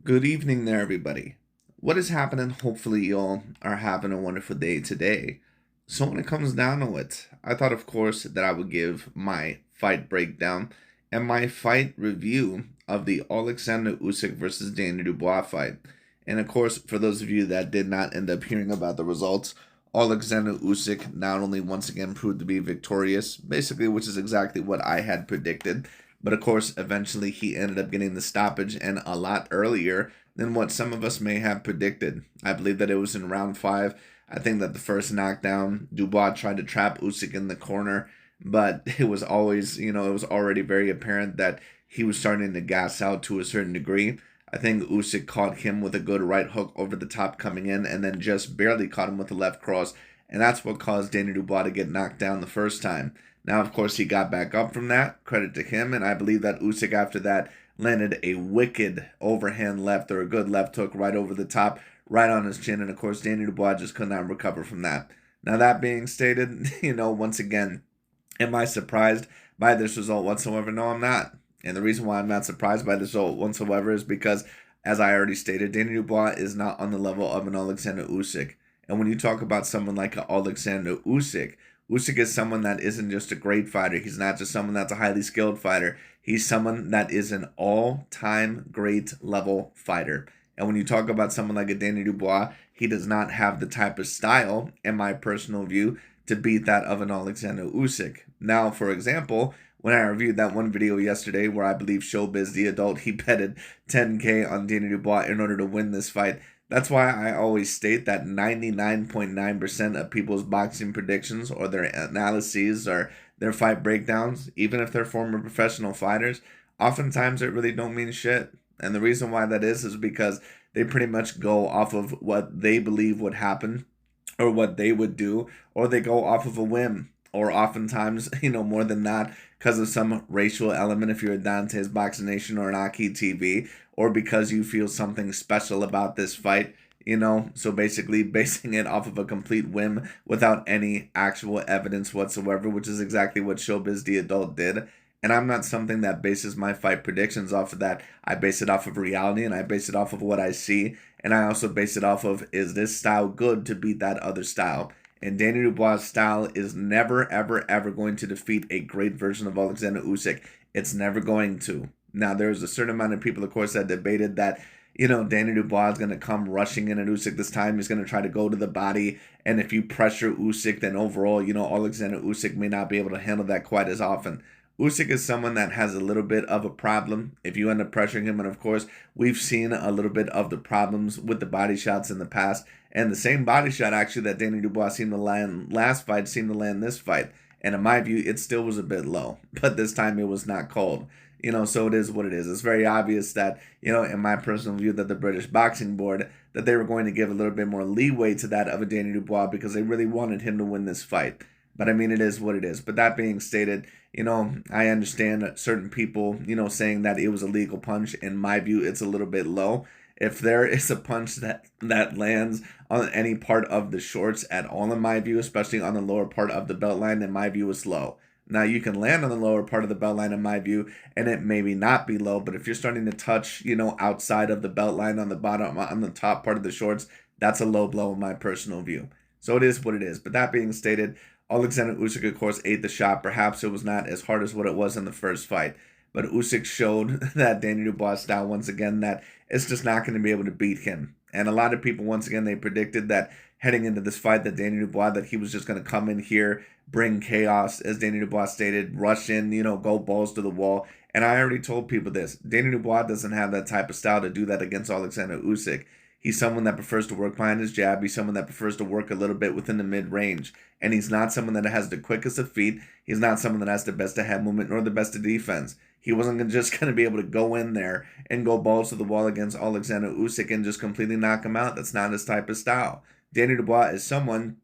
Good evening there, everybody. What is happening? Hopefully, you all are having a wonderful day today. So, when it comes down to it, I thought, of course, that I would give my fight breakdown and my fight review of the Oleksandr Usyk versus Daniel Dubois fight. And of course, for those of you that did not end up hearing about the results, Oleksandr Usyk not only once again proved to be victorious, basically, which is exactly what I had predicted. But of course, eventually he ended up getting the stoppage and a lot earlier than what some of us may have predicted. I believe that it was in round 5. I think that the first knockdown, Dubois tried to trap Usyk in the corner, but it was always, it was already very apparent that he was starting to gas out to a certain degree. I think Usyk caught him with a good right hook over the top coming in and then just barely caught him with a left cross. And that's what caused Daniel Dubois to get knocked down the first time. Now, of course, he got back up from that. Credit to him. And I believe that Usyk, after that, landed a wicked overhand left or a good left hook right over the top, right on his chin. And, of course, Daniel Dubois just could not recover from that. Now, that being stated, once again, am I surprised by this result whatsoever? No, I'm not. And the reason why I'm not surprised by this result whatsoever is because, as I already stated, Daniel Dubois is not on the level of an Oleksandr Usyk. And when you talk about someone like Oleksandr Usyk, Usyk is someone that isn't just a great fighter. He's not just someone that's a highly skilled fighter. He's someone that is an all-time great level fighter. And when you talk about someone like a Daniel Dubois, he does not have the type of style, in my personal view, to beat that of an Oleksandr Usyk. Now, for example, when I reviewed that one video yesterday where I believe Showbiz the adult, he betted 10K on Daniel Dubois in order to win this fight. That's why I always state that 99.9% of people's boxing predictions or their analyses or their fight breakdowns, even if they're former professional fighters, oftentimes it really don't mean shit. And the reason why that is because they pretty much go off of what they believe would happen or what they would do, or they go off of a whim, or oftentimes, more than that, because of some racial element if you're a Dante's Boxing Nation or an Aki TV, or because you feel something special about this fight, so basically basing it off of a complete whim without any actual evidence whatsoever, which is exactly what Showbiz the adult did. And I'm not something that bases my fight predictions off of that. I base it off of reality and I base it off of what I see. And I also base it off of, is this style good to beat that other style? And Daniel Dubois' style is never, ever, ever going to defeat a great version of Oleksandr Usyk. It's never going to. Now, there's a certain amount of people, of course, that debated that, Daniel Dubois is going to come rushing in at Usyk this time. He's going to try to go to the body. And if you pressure Usyk, then overall, Oleksandr Usyk may not be able to handle that quite as often. Usyk is someone that has a little bit of a problem if you end up pressuring him. And of course, we've seen a little bit of the problems with the body shots in the past. And the same body shot, actually, that Daniel Dubois seemed to land last fight seemed to land this fight. And in my view, it still was a bit low. But this time it was not called. So it is what it is. It's very obvious that, in my personal view, that the British Boxing Board, that they were going to give a little bit more leeway to that of a Daniel Dubois because they really wanted him to win this fight. But I mean, it is what it is. But that being stated, I understand certain people, saying that it was a legal punch. In my view, it's a little bit low. If there is a punch that lands on any part of the shorts at all, in my view, especially on the lower part of the belt line, in my view, it's low. Now, you can land on the lower part of the belt line, in my view, and it maybe not be low. But if you're starting to touch, outside of the belt line on the bottom, on the top part of the shorts, that's a low blow in my personal view. So it is what it is. But that being stated, Oleksandr Usyk, of course, ate the shot. Perhaps it was not as hard as what it was in the first fight. But Usyk showed that Daniel Dubois style, once again, that it's just not going to be able to beat him. And a lot of people, once again, they predicted that heading into this fight, that Daniel Dubois, that he was just going to come in here, bring chaos, as Daniel Dubois stated, rush in, go balls to the wall. And I already told people this. Daniel Dubois doesn't have that type of style to do that against Oleksandr Usyk. He's someone that prefers to work behind his jab. He's someone that prefers to work a little bit within the mid-range. And he's not someone that has the quickest of feet. He's not someone that has the best of head movement nor the best of defense. He wasn't just going to be able to go in there and go balls to the wall against Oleksandr Usyk and just completely knock him out. That's not his type of style. Daniel Dubois is someone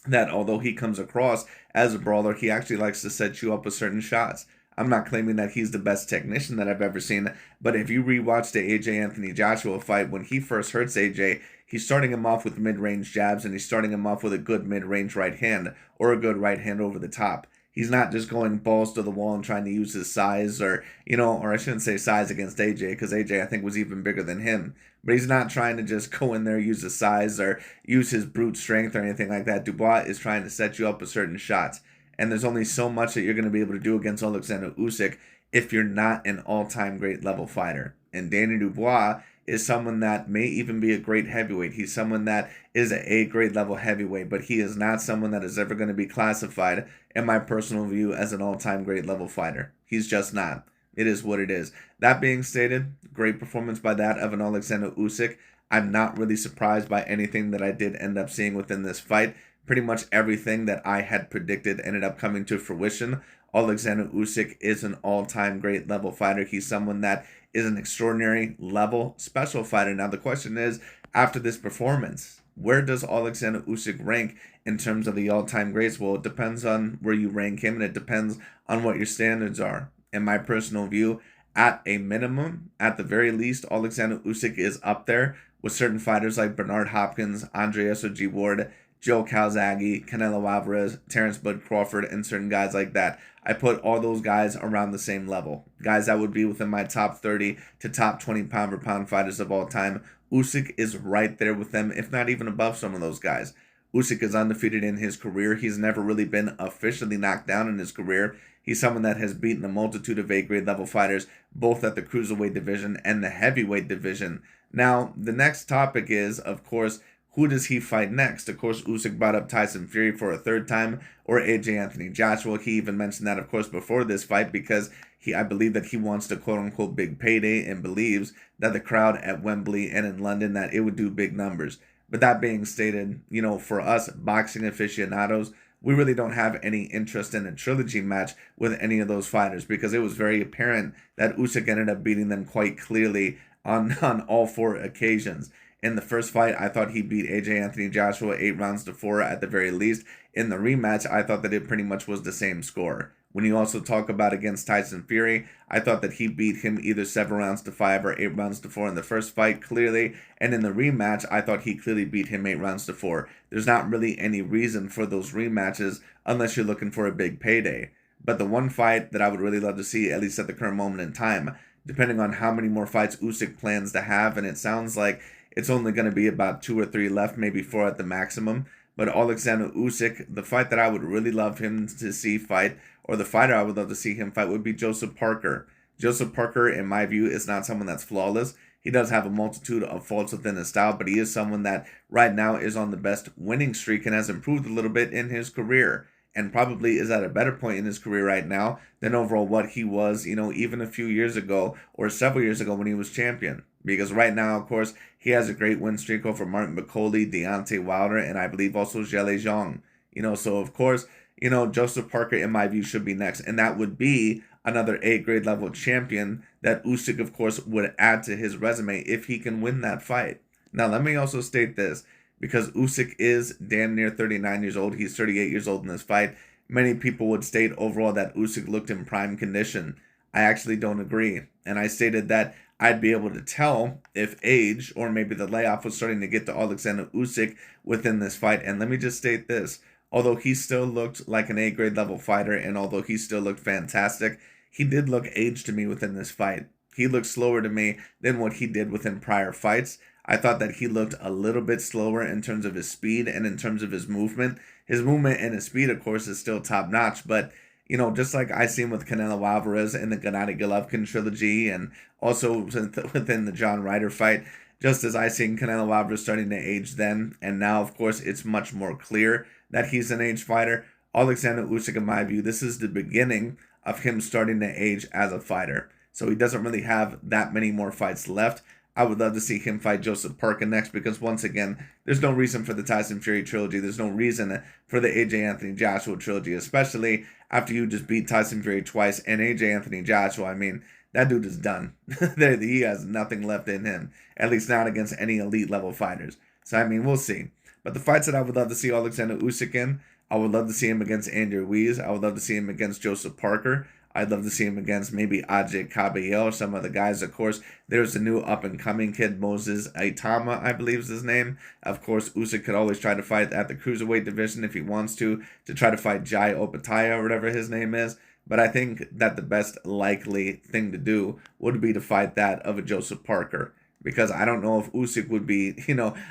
that, although he comes across as a brawler, he actually likes to set you up with certain shots. I'm not claiming that he's the best technician that I've ever seen, but if you rewatch the AJ Anthony Joshua fight, when he first hurts AJ, he's starting him off with mid-range jabs and he's starting him off with a good mid-range right hand or a good right hand over the top. He's not just going balls to the wall and trying to use his size, or I shouldn't say size against AJ, because AJ I think was even bigger than him. But he's not trying to just go in there, use his size, or use his brute strength or anything like that. Dubois is trying to set you up with certain shots. And there's only so much that you're going to be able to do against Oleksandr Usyk if you're not an all-time great level fighter. And Daniel Dubois is someone that may even be a great heavyweight. He's someone that is an A-grade level heavyweight, but he is not someone that is ever going to be classified, in my personal view, as an all-time great level fighter. He's just not. It is what it is. That being stated, great performance by that of an Oleksandr Usyk. I'm not really surprised by anything that I did end up seeing within this fight. Pretty much everything that I had predicted ended up coming to fruition. Oleksandr Usyk is an all-time great level fighter. He's someone that is an extraordinary level special fighter. Now the question is, after this performance, where does Oleksandr Usyk rank in terms of the all-time greats? Well, it depends on where you rank him, and it depends on what your standards are. In my personal view, at a minimum, at the very least, Oleksandr Usyk is up there with certain fighters like Bernard Hopkins, Andre S.O.G. Ward, Joe Calzaghe, Canelo Alvarez, Terrence Bud Crawford, and certain guys like that. I put all those guys around the same level. Guys that would be within my top 30 to top 20 pound-for-pound fighters of all time. Usyk is right there with them, if not even above some of those guys. Usyk is undefeated in his career. He's never really been officially knocked down in his career. He's someone that has beaten a multitude of A-grade level fighters, both at the cruiserweight division and the heavyweight division. Now, the next topic is, of course, who does he fight next? Of course, Usyk brought up Tyson Fury for a third time, or AJ Anthony Joshua. He even mentioned that, of course, before this fight, because I believe that he wants the quote-unquote big payday and believes that the crowd at Wembley and in London, that it would do big numbers. But that being stated, for us boxing aficionados, we really don't have any interest in a trilogy match with any of those fighters, because it was very apparent that Usyk ended up beating them quite clearly on all four occasions. In the first fight, I thought he beat AJ Anthony Joshua 8 rounds to 4 at the very least. In the rematch, I thought that it pretty much was the same score. When you also talk about against Tyson Fury, I thought that he beat him either 7 rounds to 5 or 8 rounds to 4 in the first fight clearly. And in the rematch, I thought he clearly beat him 8 rounds to 4. There's not really any reason for those rematches unless you're looking for a big payday. But the one fight that I would really love to see, at least at the current moment in time, depending on how many more fights Usyk plans to have, and it sounds like it's only going to be about 2 or 3 left, maybe 4 at the maximum. But Oleksandr Usyk, the fight that I would really love him to see fight, or the fighter I would love to see him fight, would be Joseph Parker. Joseph Parker, in my view, is not someone that's flawless. He does have a multitude of faults within his style, but he is someone that right now is on the best winning streak and has improved a little bit in his career, and probably is at a better point in his career right now than overall what he was, even a few years ago or several years ago when he was champion. Because right now, of course, he has a great win streak over Martin McCauley, Deontay Wilder, and I believe also Zhele Zhang. So of course, Joseph Parker, in my view, should be next. And that would be another A-grade level champion that Usyk, of course, would add to his resume if he can win that fight. Now, let me also state this, because Usyk is damn near 39 years old. He's 38 years old in this fight. Many people would state overall that Usyk looked in prime condition. I actually don't agree. And I stated that I'd be able to tell if age or maybe the layoff was starting to get to Oleksandr Usyk within this fight. And let me just state this. Although he still looked like an A-grade level fighter, and although he still looked fantastic, he did look aged to me within this fight. He looked slower to me than what he did within prior fights. I thought that he looked a little bit slower in terms of his speed and in terms of his movement. His movement and his speed, of course, is still top-notch, but just like I seen with Canelo Alvarez in the Gennady Golovkin trilogy, and also within the John Ryder fight, just as I seen Canelo Alvarez starting to age then, and now, of course, it's much more clear that he's an aged fighter. Oleksandr Usyk, in my view, this is the beginning of him starting to age as a fighter. So he doesn't really have that many more fights left. I would love to see him fight Joseph Parker next, because once again, there's no reason for the Tyson Fury trilogy. There's no reason for the AJ Anthony Joshua trilogy, especially after you just beat Tyson Fury twice. And AJ Anthony Joshua, I mean, that dude is done. He has nothing left in him, at least not against any elite level fighters. So, I mean, we'll see. But the fights that I would love to see Oleksandr Usyk in, I would love to see him against Andrew Ruiz. I would love to see him against Joseph Parker. I'd love to see him against maybe Ajay Cabello or some of the guys. Of course, there's the new up-and-coming kid, Moses Aitama, I believe is his name. Of course, Usyk could always try to fight at the cruiserweight division if he wants to try to fight Jai Opataya or whatever his name is. But I think that the best likely thing to do would be to fight that of a Joseph Parker. Because I don't know if Usyk would be,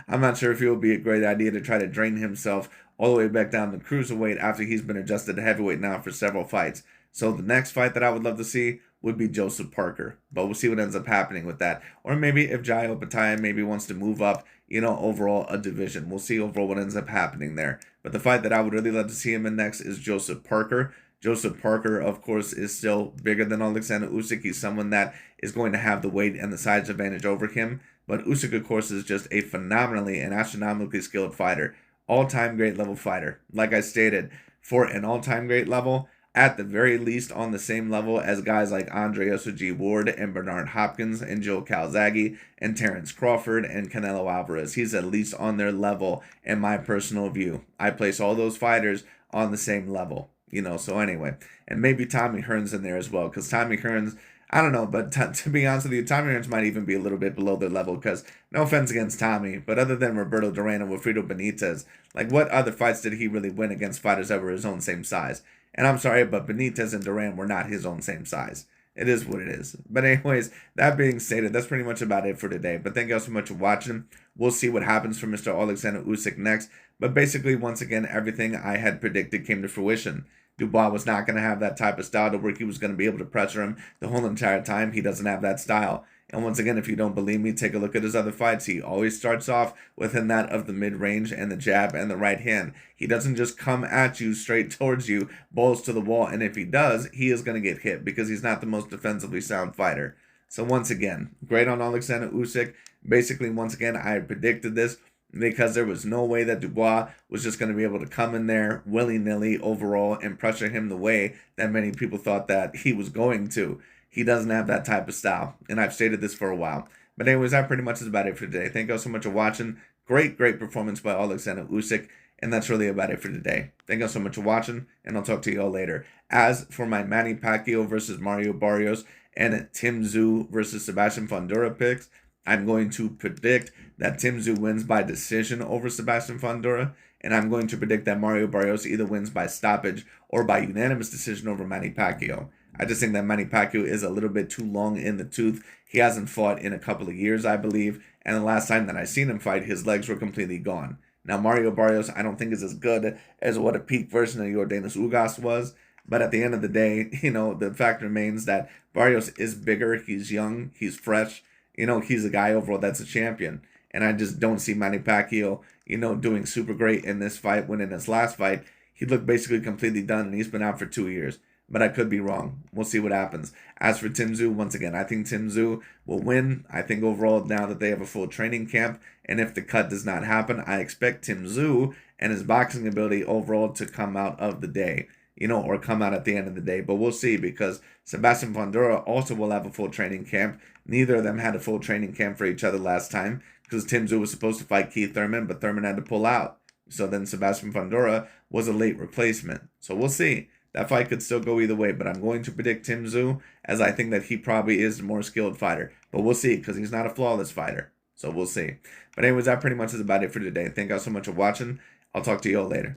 I'm not sure if it would be a great idea to try to drain himself all the way back down to cruiserweight after he's been adjusted to heavyweight now for several fights. So the next fight that I would love to see would be Joseph Parker. But we'll see what ends up happening with that. Or maybe if Jai Opataya maybe wants to move up, overall a division. We'll see overall what ends up happening there. But the fight that I would really love to see him in next is Joseph Parker. Joseph Parker, of course, is still bigger than Oleksandr Usyk. He's someone that is going to have the weight and the size advantage over him. But Usyk, of course, is just a phenomenally and astronomically skilled fighter. All-time great level fighter. Like I stated, for an all-time great level, at the very least on the same level as guys like Andre Osage Ward and Bernard Hopkins and Joe Calzaghe and Terrence Crawford and Canelo Alvarez. He's at least on their level in my personal view. I place all those fighters on the same level, so anyway. And maybe Tommy Hearns in there as well, because Tommy Hearns, I don't know, but to be honest with you, Tommy Hearns might even be a little bit below their level, because no offense against Tommy, but other than Roberto Duran and Wilfredo Benitez, like what other fights did he really win against fighters that were his own same size? And I'm sorry, but Benitez and Duran were not his own same size. It is what it is. But anyways, that being stated, that's pretty much about it for today. But thank you all so much for watching. We'll see what happens for Mr. Oleksandr Usyk next. But basically, once again, everything I had predicted came to fruition. Dubois was not going to have that type of style to where he was going to be able to pressure him the whole entire time. He doesn't have that style. And once again, if you don't believe me, take a look at his other fights. He always starts off within that of the mid-range and the jab and the right hand. He doesn't just come at you straight towards you, balls to the wall. And if he does, he is going to get hit because he's not the most defensively sound fighter. So once again, great on Oleksandr Usyk. Basically, once again, I predicted this because there was no way that Dubois was just going to be able to come in there willy-nilly overall and pressure him the way that many people thought that he was going to. He doesn't have that type of style, and I've stated this for a while. But anyways, that pretty much is about it for today. Thank you all so much for watching. Great performance by Oleksandr Usyk, and that's really about it for today. Thank you all so much for watching, and I'll talk to you all later. As for my Manny Pacquiao versus Mario Barrios and Tim Tszyu versus Sebastian Fundora picks, I'm going to predict that Tim Tszyu wins by decision over Sebastian Fundora, and I'm going to predict that Mario Barrios either wins by stoppage or by unanimous decision over Manny Pacquiao. I just think that Manny Pacquiao is a little bit too long in the tooth. He hasn't fought in a couple of years, I believe, and the last time that I seen him fight, his legs were completely gone. Now, Mario Barrios, I don't think is as good as what a peak version of Yordenis Ugas was, but at the end of the day, the fact remains that Barrios is bigger, he's young, he's fresh, he's a guy overall that's a champion, and I just don't see Manny Pacquiao, doing super great in this fight, when in his last fight, he looked basically completely done, and he's been out for 2 years. But I could be wrong. We'll see what happens. As for Tim Tszyu, once again, I think Tim Tszyu will win. I think overall, now that they have a full training camp, and if the cut does not happen, I expect Tim Tszyu and his boxing ability overall to come out of the day, or come out at the end of the day. But we'll see, because Sebastian Fundora also will have a full training camp. Neither of them had a full training camp for each other last time, because Tim Tszyu was supposed to fight Keith Thurman, but Thurman had to pull out. So then Sebastian Fundora was a late replacement. So we'll see. That fight could still go either way, but I'm going to predict Tim Tszyu, as I think that he probably is the more skilled fighter. But we'll see, because he's not a flawless fighter. So we'll see. But anyways, that pretty much is about it for today. Thank you all so much for watching. I'll talk to you all later.